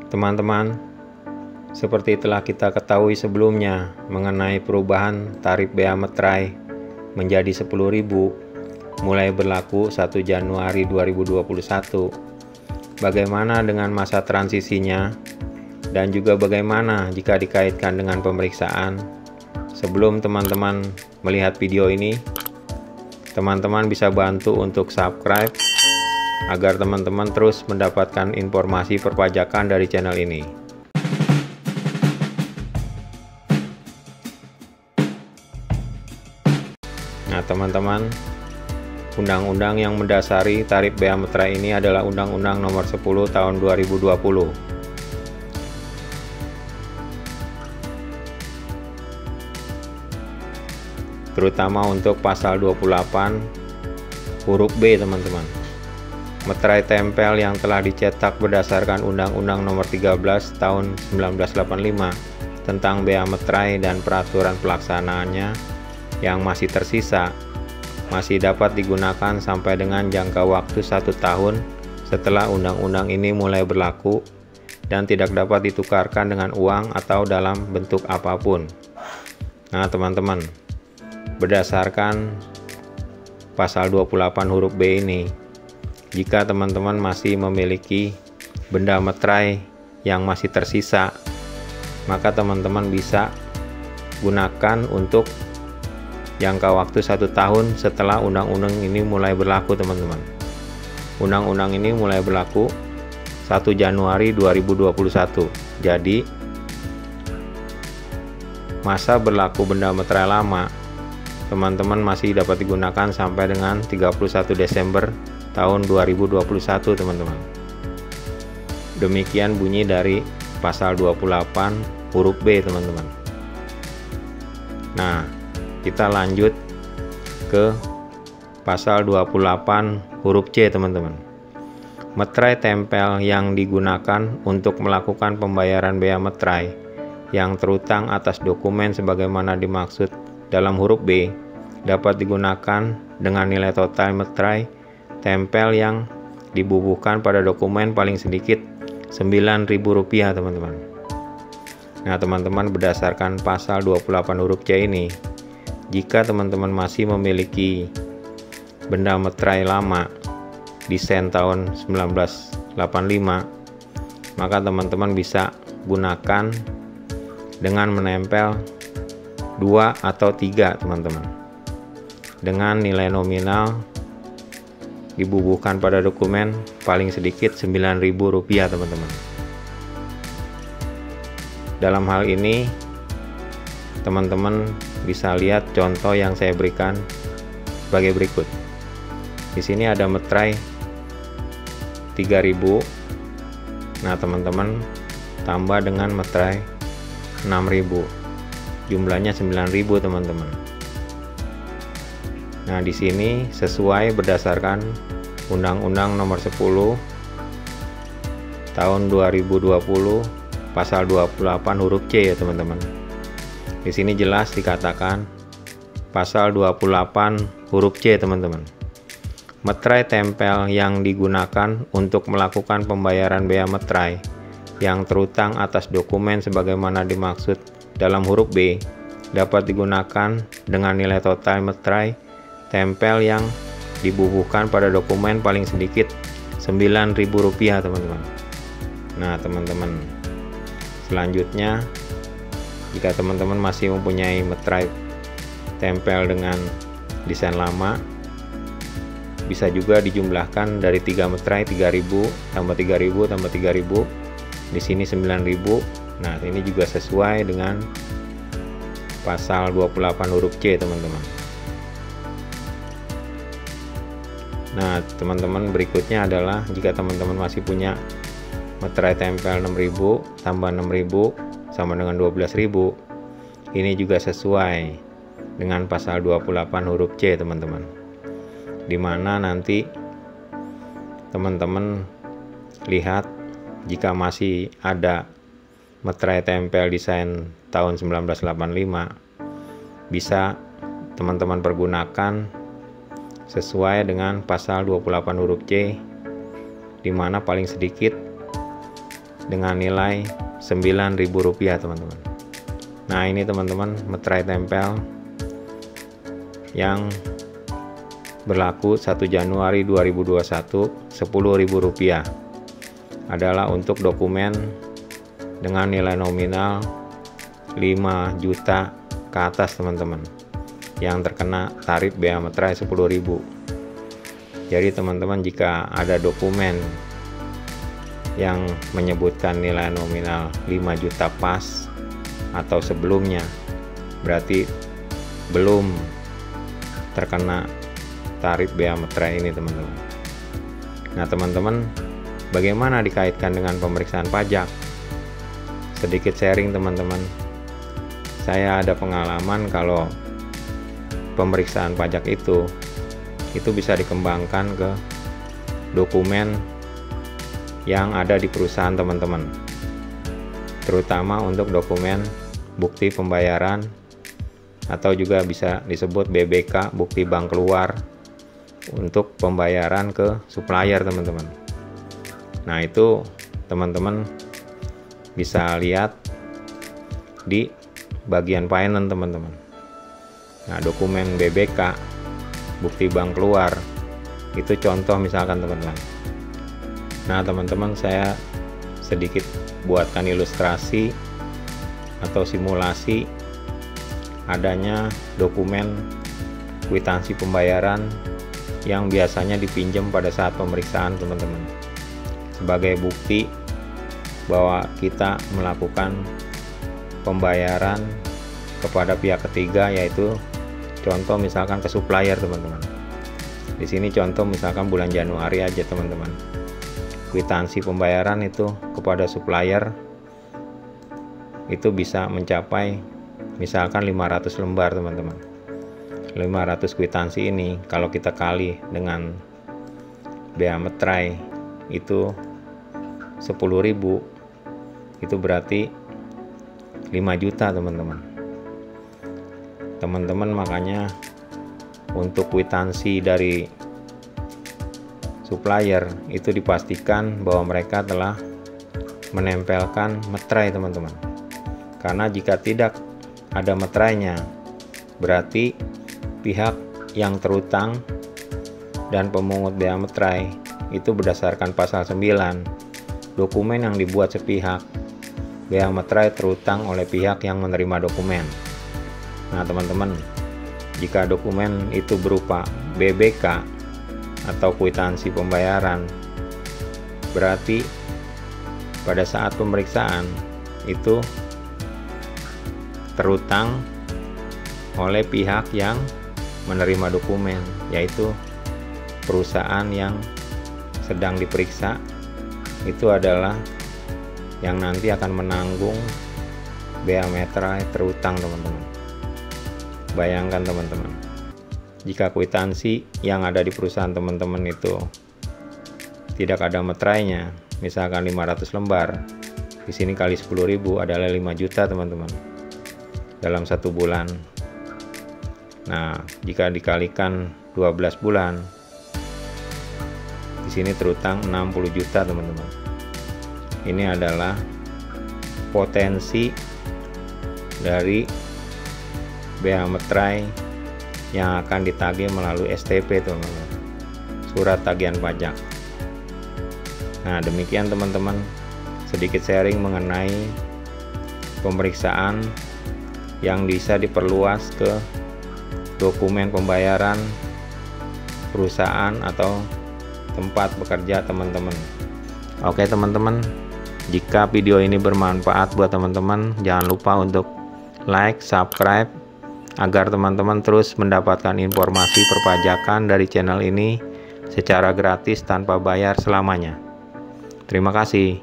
Teman-teman, seperti telah kita ketahui sebelumnya mengenai perubahan tarif bea meterai menjadi 10.000 mulai berlaku 1 Januari 2021. Bagaimana dengan masa transisinya dan juga bagaimana jika dikaitkan dengan pemeriksaan? Sebelum teman-teman melihat video ini, teman-teman bisa bantu untuk subscribe agar teman-teman terus mendapatkan informasi perpajakan dari channel ini. Nah teman-teman, undang-undang yang mendasari tarif bea meterai ini adalah Undang-Undang Nomor 10 Tahun 2020. Terutama untuk pasal 28 huruf B, teman-teman. Meterai tempel yang telah dicetak berdasarkan Undang-Undang Nomor 13 Tahun 1985 tentang bea meterai dan peraturan pelaksanaannya yang masih tersisa masih dapat digunakan sampai dengan jangka waktu 1 tahun setelah undang-undang ini mulai berlaku dan tidak dapat ditukarkan dengan uang atau dalam bentuk apapun. Nah teman-teman, berdasarkan pasal 28 huruf B ini, jika teman-teman masih memiliki benda meterai yang masih tersisa, maka teman-teman bisa gunakan untuk jangka waktu 1 tahun setelah undang-undang ini mulai berlaku, teman-teman. Undang-undang ini mulai berlaku 1 Januari 2021. Jadi masa berlaku benda meterai lama teman-teman masih dapat digunakan sampai dengan 31 Desember tahun 2021, teman-teman. Demikian bunyi dari pasal 28 huruf B, teman-teman. Nah, kita lanjut ke pasal 28 huruf C, teman-teman. Meterai tempel yang digunakan untuk melakukan pembayaran bea meterai yang terutang atas dokumen sebagaimana dimaksud dalam huruf B dapat digunakan dengan nilai total meterai tempel yang dibubuhkan pada dokumen paling sedikit Rp9.000, teman-teman. Nah teman-teman, berdasarkan pasal 28 huruf C ini, jika teman-teman masih memiliki benda meterai lama desain tahun 1985, maka teman-teman bisa gunakan dengan menempel 2 atau 3, teman-teman, dengan nilai nominal dibubuhkan pada dokumen paling sedikit Rp9.000, teman-teman. Dalam hal ini teman-teman bisa lihat contoh yang saya berikan sebagai berikut. Di sini ada meterai 3.000. Nah teman-teman tambah dengan meterai 6.000. Jumlahnya 9.000, teman-teman. Nah, di sini sesuai berdasarkan Undang-Undang Nomor 10 Tahun 2020 pasal 28 huruf C, ya, teman-teman. Di sini jelas dikatakan pasal 28 huruf C, teman-teman. Meterai tempel yang digunakan untuk melakukan pembayaran bea meterai yang terutang atas dokumen sebagaimana dimaksud dalam huruf B dapat digunakan dengan nilai total meterai tempel yang dibubuhkan pada dokumen paling sedikit Rp9.000, teman-teman. Nah teman-teman, selanjutnya jika teman-teman masih mempunyai meterai tempel dengan desain lama, bisa juga dijumlahkan dari 3 meterai 3.000 tambah 3.000 tambah 3.000, di sini 9.000. Nah, ini juga sesuai dengan pasal 28 huruf C, teman-teman. Nah, teman-teman, berikutnya adalah jika teman-teman masih punya meterai tempel 6.000 tambah 6.000 sama dengan 12.000. Ini juga sesuai dengan pasal 28 huruf C, teman-teman. Dimana nanti teman-teman lihat jika masih ada meterai tempel desain tahun 1985, bisa teman-teman pergunakan sesuai dengan pasal 28 huruf C, di mana paling sedikit dengan nilai Rp9.000 teman-teman. Nah ini teman-teman meterai tempel yang berlaku 1 Januari 2021, Rp10.000 adalah untuk dokumen dengan nilai nominal 5 juta ke atas teman-teman, yang terkena tarif bea meterai 10.000. Jadi teman-teman, jika ada dokumen yang menyebutkan nilai nominal 5 juta pas atau sebelumnya, berarti belum terkena tarif bea meterai ini teman-teman. Nah teman-teman, bagaimana dikaitkan dengan pemeriksaan pajak? Sedikit sharing teman-teman. Saya ada pengalaman kalau pemeriksaan pajak itu bisa dikembangkan ke dokumen yang ada di perusahaan teman-teman, terutama untuk dokumen bukti pembayaran atau juga bisa disebut BBK, bukti bank keluar, untuk pembayaran ke supplier teman-teman. Nah itu teman-teman bisa lihat di bagian finance teman-teman. Nah dokumen BBK, bukti bank keluar, itu contoh misalkan teman-teman. Nah teman-teman, saya sedikit buatkan ilustrasi atau simulasi adanya dokumen kwitansi pembayaran yang biasanya dipinjam pada saat pemeriksaan teman-teman, sebagai bukti bahwa kita melakukan pembayaran kepada pihak ketiga, yaitu contoh misalkan ke supplier teman-teman. Di sini contoh misalkan bulan Januari aja teman-teman, kwitansi pembayaran itu kepada supplier itu bisa mencapai misalkan 500 lembar teman-teman. 500 kwitansi ini kalau kita kali dengan bea meterai itu 10.000, itu berarti 5 juta teman-teman. Teman-teman, makanya untuk kwitansi dari supplier itu dipastikan bahwa mereka telah menempelkan meterai teman-teman. Karena jika tidak ada meterainya, berarti pihak yang terutang dan pemungut bea meterai itu berdasarkan pasal 9, dokumen yang dibuat sepihak, bea meterai terutang oleh pihak yang menerima dokumen. Nah teman-teman, jika dokumen itu berupa BBK atau kwitansi pembayaran, berarti pada saat pemeriksaan itu terutang oleh pihak yang menerima dokumen, yaitu perusahaan yang sedang diperiksa itu adalah yang nanti akan menanggung bea meterai terutang teman-teman. Bayangkan teman-teman, jika kwitansi yang ada di perusahaan teman-teman itu tidak ada meterainya, misalkan 500 lembar, di sini kali 10.000 adalah 5 juta teman-teman dalam 1 bulan. Nah jika dikalikan 12 bulan, di sini terutang 60 juta teman-teman. Ini adalah potensi dari bea meterai yang akan ditagih melalui STP teman-teman, surat tagihan pajak. Nah demikian teman-teman, sedikit sharing mengenai pemeriksaan yang bisa diperluas ke dokumen pembayaran perusahaan atau tempat bekerja teman-teman. Oke teman-teman, jika video ini bermanfaat buat teman-teman, jangan lupa untuk like, subscribe, agar teman-teman terus mendapatkan informasi perpajakan dari channel ini secara gratis tanpa bayar selamanya. Terima kasih.